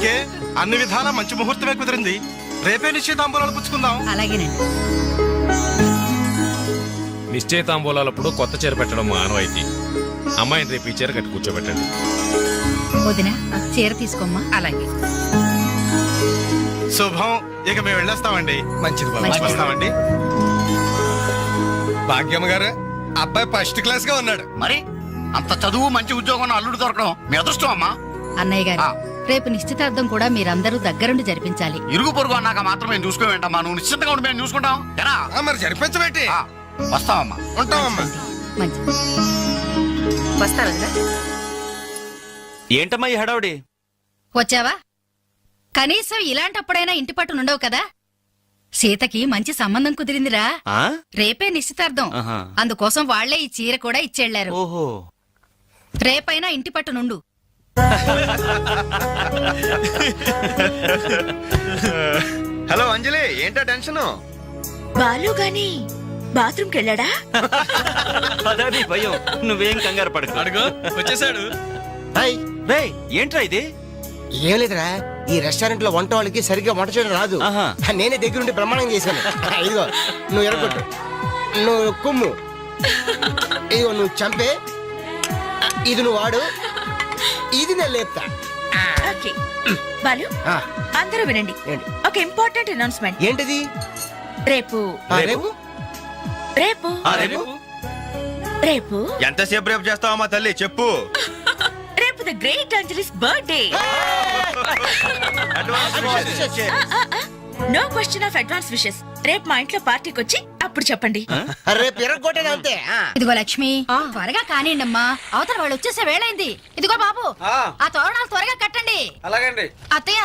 Okay, అన్ని విధాలా మంచి ముహూర్తమే కుదిరింది. రేపే నిశ్చితాంబూలాలు పుచ్చుకుందాం. అలాగేనండి. నిశ్చయితాంబూలాలప్పుడు కొత్త చీర పెట్టడం ఆనవాయితీ. అమ్మాయిని రేపు ఈ చీర కట్టి కూర్చోబెట్టండి. వదిన చీర తీసుకోమ్మా. అలాగే. శుభం. ఇక మేము వెళ్ళొస్తామండి. మంచిది బాబు. మంచిది. వస్తామండి. భాగ్యమ్మ గారు, అబ్బాయి ఫస్ట్ క్లాస్ గా ఉన్నాడు. మరి అంత చదువు మంచి ఉద్యోగం అల్లుడు దొరకడం మీ అదృష్టం అమ్మా. అన్నయ్య గారు, ఆ. రేపు నిశ్చితార్థం కూడా మీరందరూ దగ్గరుండి జరిపించాలి. ఇరుగు పొరుగు అన్నాక మాత్రం మేము చూసుకోవేంటమ్మా. నువ్వు నిశ్చింతగా ఉండి మేము చూసుకుంటాం. ఎరా మరి జరిపించబెట్టి వస్తావమ్మా. ఉంటామమ్మా. మంచిది. వస్తారా? ఏంటమ్మా ఈ హడావుడి? వచ్చావా? కనీసం ఇలాంటప్పుడైనా ఇంటి పట్టు నుండవు కదా. సీతకి మంచి సంబంధం కుదిరిందిరా. ఆ? రేపే నిశ్చితార్థం. ఆహా. అందుకోసం వాళ్లే ఈ చీర కూడా ఇచ్చేళ్లారు. ఓహో. రేపైనా ఇంటి పట్టు నుండు. హలో అంజలి, ఏంటా టెన్షన్? బాలు గాని బాత్రూమ్ కెళ్ళాడా? అదే భయం. నువ్వేం కంగారు పడకు. అడుగు వచ్చేసాడు. రేయ్, ఏంట్రా ఇది? ఏం లేదురా, ఈ రెస్టారెంట్ లో వంట వాళ్ళకి సరిగ్గా వంట చేయడం రాదు. ఆహా. నేనే దగ్గరుండి ప్రమాణం చేశాను. ఇదిగో నువ్వు ఎరగొట్టు, నువ్వు కుమ్ము, ఇదిగో నువ్వు చంపే, ఇది నువ్వు వాడు, ఇది నేను లేపుతా. ఓకే. బాలు, ఆ, అందరూ వినండి. ఏంటి? ఒక ఇంపార్టెంట్ అనౌన్స్మెంట్. ఏంటిది? రేపు రేపు రేపు రేపు రేపు ఎంతసేపు రేపు చేస్తావమ్మా తల్లి, చెప్పు. రేపు the great Anjali's birthday. No question of advance wishes. రేపు మా ఇంట్లో పార్టీకి వచ్చి అప్పుడు చెప్పండి. రేపు ఎరగొట్టేది అంతే. ఇదిగో లక్ష్మి, త్వరగా కానివ్వండమ్మా, అవతల వాళ్ళు వచ్చేసే వేళైంది. ఇదిగో బాబు, ఆ తోరణాలు త్వరగా కట్టండి. అలాగండి. అత్తయ్య,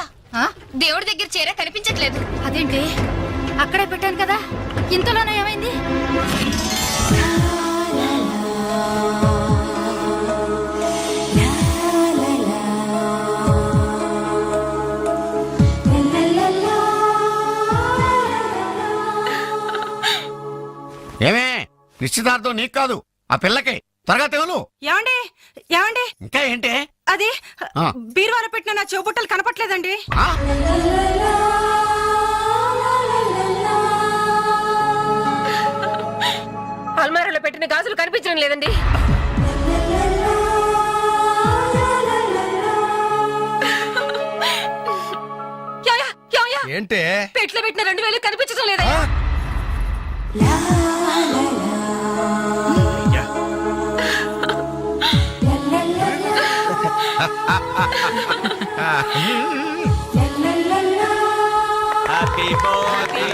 దేవుడి దగ్గర చీర కనిపించట్లేదు. అదేంటి? అక్కడే పెట్టాను కదా, ఇంతలోనే ఏమైంది? ఏమే, నిశ్చితార్థం నీకు కాదు ఆ పిల్లకి. త్వరగా తెలు. ఏమండి ఏమండి, ఇంకా ఏంటి? అది ఆ. బీరువాలో పెట్టిన నా చెవుబుట్టలు కనపట్లేదండి. ఆ? అల్మారాలో పెట్టిన గాజులు కనిపించడం లేదండి. యాయా, యాయా, ఏంటే? పెట్లో పెట్టిన 2000 కనిపించడం లేదయ్యా. హ్యాపీ బర్త్డే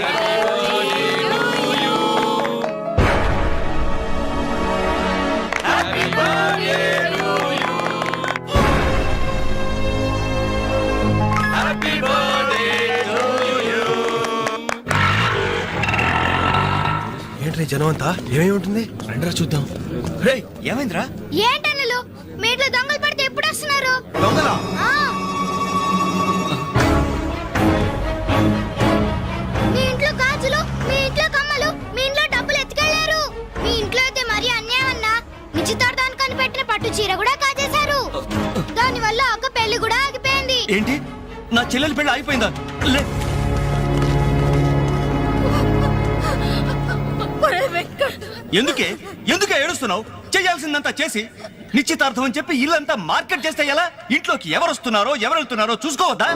ఏంట్రీ జనం అంతా? ఏమేమి ఉంటుంది? రండిరా చూద్దాం. రేయ్, ఏమైందిరా? ఏంటన్నలు మీ ఇంట్లో దొంగలు పడితే ఎప్పుడు వస్తున్నారు? దొంగలా? మీ ఇంట్లో గాజులు, మీ ఇంట్లో కమ్మలు, మీ ఇంట్లో డబ్బులు ఎత్తుకెళ్లారు. మీ ఇంట్లో అయితే మరీ అన్యాయం అన్నా. నిశ్చితార్థానికి అని పెట్టిన పట్టు చీర కూడా కాజేశారు. దాని వల్ల ఒక పెళ్లి కూడా ఆగిపోయింది. ఏంటి? నా చెల్లెలి పెళ్లి అయిపోయిందా? లే. ఎందుకే ఏడుస్తున్నావు? చేయాల్సిందంతా చేసి నిశ్చితార్థం అని చెప్పి ఇల్లంతా మార్కెట్ చేస్తే ఎలా? ఇంట్లోకి ఎవరు వస్తున్నారో ఎవరు వెళ్తున్నారో చూసుకోవద్దా?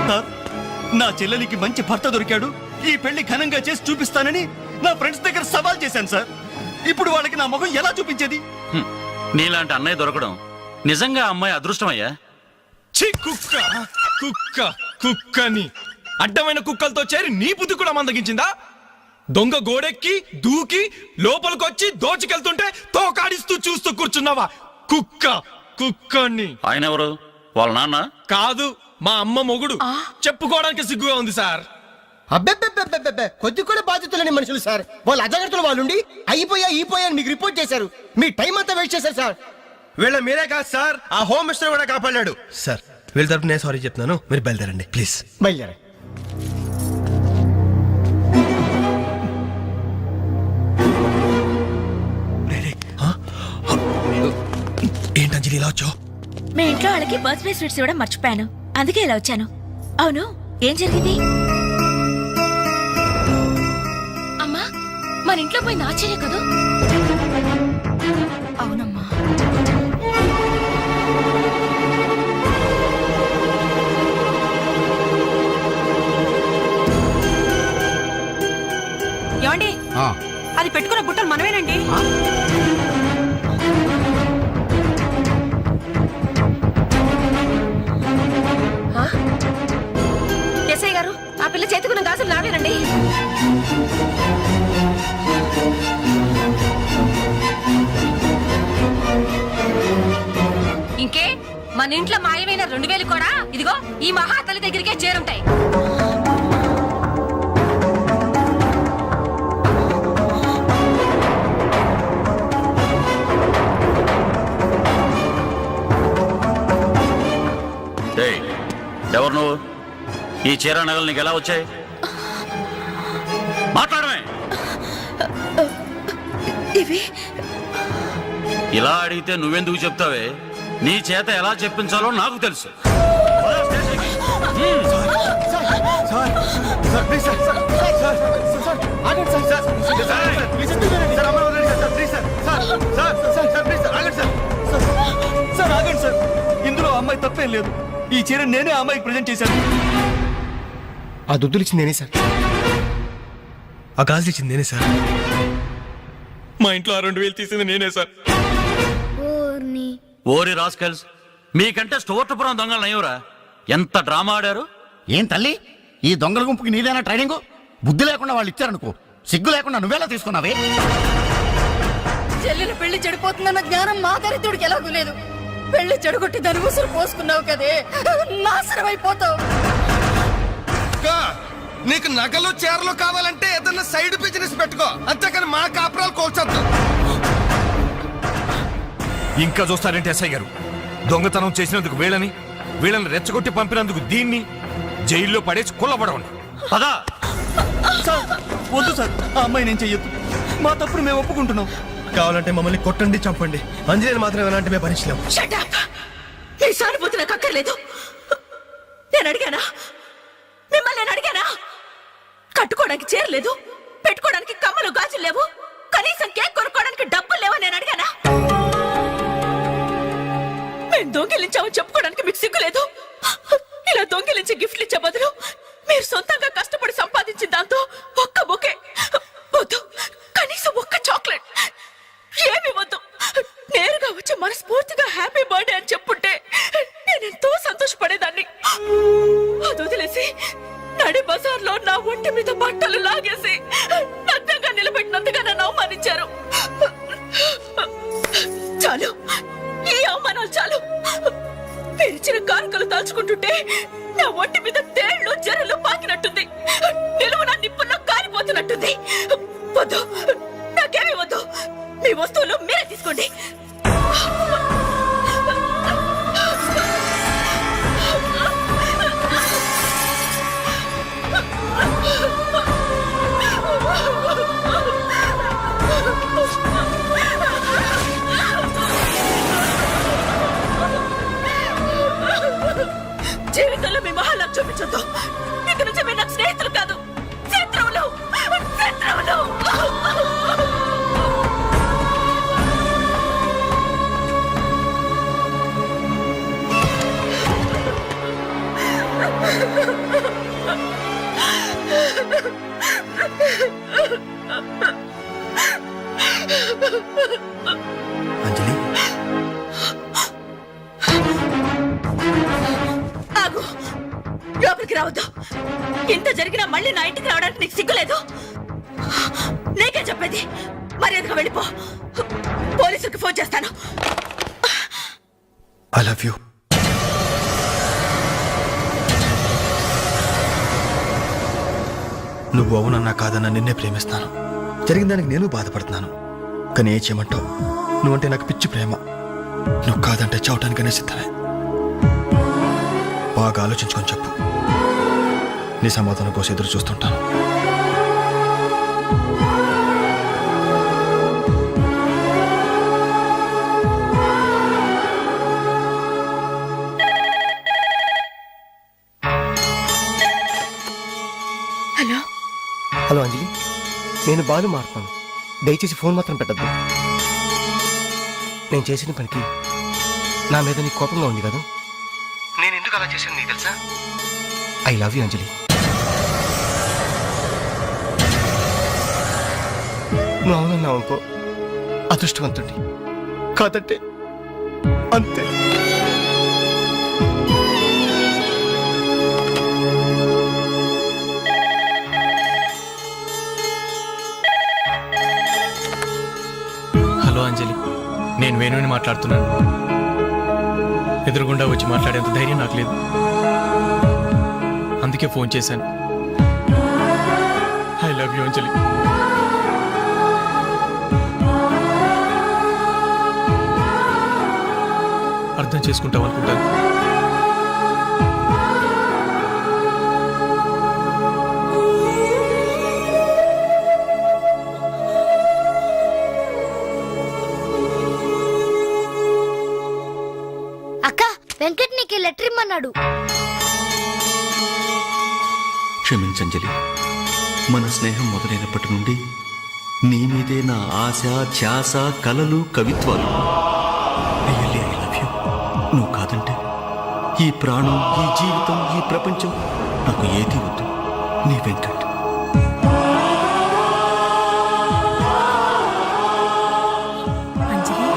సార్, నా చెల్లెలికి మంచి భర్త దొరికాడు, ఈ పెళ్లి ఘనంగా చేసి చూపిస్తానని నా ఫ్రెండ్స్ దగ్గర సవాల్ చేశాను సార్. ఇప్పుడు వాళ్ళకి నా ముఖం ఎలా చూపించేది? నీలాంటి అన్నయ్య దొరకడం నిజంగా అమ్మాయి అదృష్టమయ్యా. ఛీ, కుక్క కుక్క కుక్కని అడ్డమైన కుక్కలతో చేరి నీ బుద్ధి కూడా మందగించిందా? దొంగ గోడెక్కి దూకి లోపలికొచ్చి దోచుకెళ్తుంటే తోకాడిస్తూ చూస్తూ కూర్చున్నావా? కుక్క కుక్కని. ఆయన ఎవరు? వాళ్ళ నాన్న? కాదు, మా అమ్మ మొగుడు. చెప్పుకోవడానికి సిగ్గుగా ఉంది సార్. అబ్బెబ్బెబ్బెబ్బెబ్బె, కొద్ది కూడా బాధ్యతలేని మనుషులు సార్. వాళ్ళు అజాగ్రత్తలు వాళ్ళుండి అయిపోయా మీకు రిపోర్ట్ చేశారు. మీ టైం అంతా వేస్ట్ చేశారు సార్. వీళ్ళ మీరే కాదు సార్, ఆ హోమ్ మినిస్టర్ కూడా కాపాడాడు సార్. వీళ్ళ తరపు నేను సారీ చెప్తున్నాను, మీరు బయలుదేరండి ప్లీజ్. బయలుదేరా. ఏంటి అంజలి ఇలా వచ్చావు? మీ ఇంట్లో వాళ్ళకి బర్త్డే స్వీట్స్ ఇవ్వడం మర్చిపోయాను, అందుకే ఇలా వచ్చాను. అవును, ఏం జరిగింది? అమ్మా, మన ఇంట్లో పోయింది ఆశ్చర్య కదూ? అవునమ్మా. ఏమండి, అది పెట్టుకున్న బుట్టలు మనమేనండి. ఎస్ఐ గారు, ఆ పిల్ల చేతుకున్న గాజులు నావేనండి. ఇంకే మన ఇంట్లో మాయమైన 2000 కూడా ఇదిగో ఈ మహాతల్లి దగ్గరికే చేరుంటాయి. ఏయ్, ఎవరు నువ్వు? ఈ చీర నగలు నీకు ఎలా వచ్చాయి? మాట్లాడమే. ఇవి ఇలా అడిగితే నువ్వెందుకు చెప్తావే? నీ చేత ఎలా చెప్పించాలో నాకు తెలుసు. సార్ ఆగండి సార్, ఇందులో అమ్మాయి తప్పేం లేదు. ఈ చీర నేనే ఆ అమ్మాయికి ప్రజెంట్ చేశాను. ఆ దుద్దులు ఇచ్చింది నేనే సార్, ఆ గాజులు ఇచ్చింది నేనే సార్, మా ఇంట్లో ఆ 2000 తీసింది నేనే సార్. ఓరి రాస్కల్స్, మీకంటే స్టోర్టపురం దొంగలు నయ్యవరా? ఎంత డ్రామా ఆడారు. ఏం తల్లి, ఈ దొంగల గుంపుకి నీదేనా ట్రైనింగ్? బుద్ధి లేకుండా వాళ్ళు ఇచ్చారనుకో, సిగ్గు లేకుండా నువ్వేలా తీసుకున్నావే? చెల్లెల పెళ్లి చెడిపోతుందన్న జ్ఞానం మా దరిద్రుడికి ఎలాగూ లేదు. పెళ్లి చెడగొట్టి దాని ఉసురు పోసుకున్నావు కదే, నాశనం అయిపోతావు. నీకు నగలు చీరలు కావాలంటే ఏదన్నా సైడ్ బిజినెస్ పెట్టుకో, అంతేకాని మా కాపురాలు కోల్చొద్దు. ఇంకా చూస్తారంటే ఎస్ఐ గారు, దొంగతనం చేసినందుకు వీళ్ళని రెచ్చగొట్టి పంపినందుకు దీన్ని జైల్లో పడేసి కుల్లబడవండి. పదా. సార్ వద్దు సార్, ఆ అమ్మాయి నేను చెయ్యొద్దు. మా తప్పుడు మేము ఒప్పుకుంటున్నాం. కావాలంటే మమ్మల్ని కొట్టండి, చంపండి, అంజనేయులు మాత్రం ఎలాంటి మేము భరించలేం. Shut up! మీ సానుభూతి నాకు అక్కర్లేదు. నేను అడిగానా? మిమ్మల్ని నేను అడిగానా? కట్టుకోవడానికి చీర లేదు, పెట్టుకోవడానికి కమ్మలు గాజులు లేవు, కనీసం కేక్ కొనుక్కోవడానికి డబ్బులు లేవని నేను అడిగానా? మేము దొంగిలించామని చెప్పుకోవడానికి మీకు సిగ్గు లేదు? ఇలా దొంగిలించి గిఫ్ట్లు ఇచ్చే బదులు మీరు సొంతంగా కష్టపడి సంపాదించిన దాంతో ఒక్క బొకే వద్దు, కనీసం ఒక్క చాక్లెట్ ఏమి వద్దు, నేరుగా వచ్చి మనస్ఫూర్తిగా హ్యాపీ బర్త్డే అని చెప్పుంటే నేను ఎంతో సంతోషపడేదాన్ని. అది వదిలేసి నడి బజార్లో నా ఒంటి మీద బట్టలు లాగేసి నగ్నంగా నిలబెట్టినందుగా నన్ను అవమానించారు. చాలు, ఈ అవమానాలు చాలు. తెరిచిన కానుకలు దాచుకుంటుంటే నా ఒంటి మీద తేళ్లు జరలు పాకినట్టుంది, నిలువున నిప్పుల్లో కాలిపోతున్నట్టుంది. వద్దు, నాకేమీ వద్దు. మీ వస్తువులు మీరే తీసుకోండి. జీవితంలో మీ మహాలకు చూపించొద్దు. ఇక నుంచి మీరు నాకు స్నేహితులు కాదు, శత్రువులు. శత్రువులు. అంజలి, ఆగు, లోపలికి రావద్దు. ఇంత జరిగినా మళ్ళీ నా ఇంటికి రావడానికి నీకు సిగ్గులేదు? నీకే చెప్పేది, మర్యాదగా వెళ్ళిపో. పోలీసులకు ఫోన్ చేస్తాను. I love you. నువ్వు అవునన్నా కాదన్నా నిన్నే ప్రేమిస్తాను. జరిగిన దానికి నేను బాధపడుతున్నాను, కానీ ఏం చేయమంటావు? నువ్వంటే నాకు పిచ్చి ప్రేమ. నువ్వు కాదంటే చావటానికనే సిద్ధమే. బాగా ఆలోచించుకొని చెప్పు, నీ సమాధానం కోసం ఎదురు చూస్తుంటాను. హలో హలో అంజలి, నేను బాలు మారుతాను. దయచేసి ఫోన్ మాత్రం పెట్టద్దు. నేను చేసిన పనికి నా మీద నీకు కోపంగా ఉంది కదా? నేను ఎందుకు అలా చేశాను నీకు తెలుసా? ఐ లవ్ యూ అంజలి. నువ్వు అవునన్నావు అనుకో, అదృష్టవంతుడి. కాదంటే అంతే. హలో అంజలి, నేను వేణుని మాట్లాడుతున్నాను. ఎదురుగుండా వచ్చి మాట్లాడేంత ధైర్యం నాకు లేదు, అందుకే ఫోన్ చేశాను. ఐ లవ్ యూ అంజలి. అర్థం చేసుకుంటావు అనుకుంటాను. అక్క, వెంకట్ నీకు లెటర్ ఇమ్మన్నాడు. క్షమించంజలి, మన స్నేహం మొదలైనప్పటి నుండి నీ మీదే నా ఆశ, ధ్యాస, కలలు, కవిత్వాలు. Really I love you. నువ్వు కాదంటే ఈ ప్రాణం, ఈ జీవితం, ఈ ప్రపంచం నాకు ఏది వద్దు. నీ వెంకట్. అంజలి,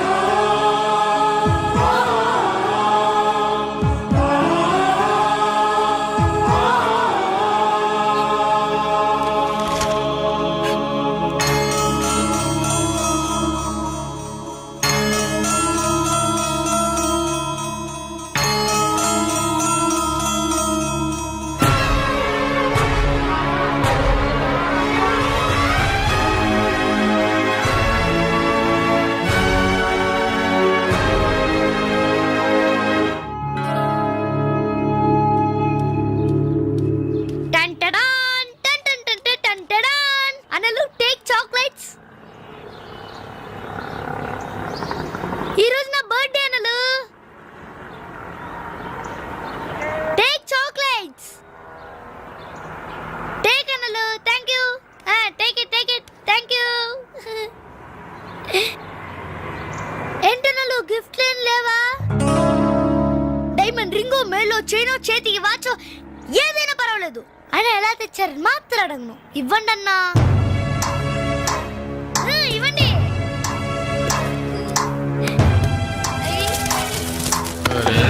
టంటడాన్, టంటడాన్. అనలు టేక్ చాక్లెట్స్. ఈ రోజు నా బర్త్డే అనలు. Take chocolates. టేక్ అనలు. Thank you. Take it. Thank you. ఏంటనలు గిఫ్ట్ ఏం లేవా? డైమండ్ రింగో, మేలో చైనో, చేతికి వాచో ఏదైనా పర్వాలేదు. ఆయన ఎలా తెచ్చారని మాత్రం అడగను. ఇవ్వండి అన్నా. ఇవ్వండి. అరే.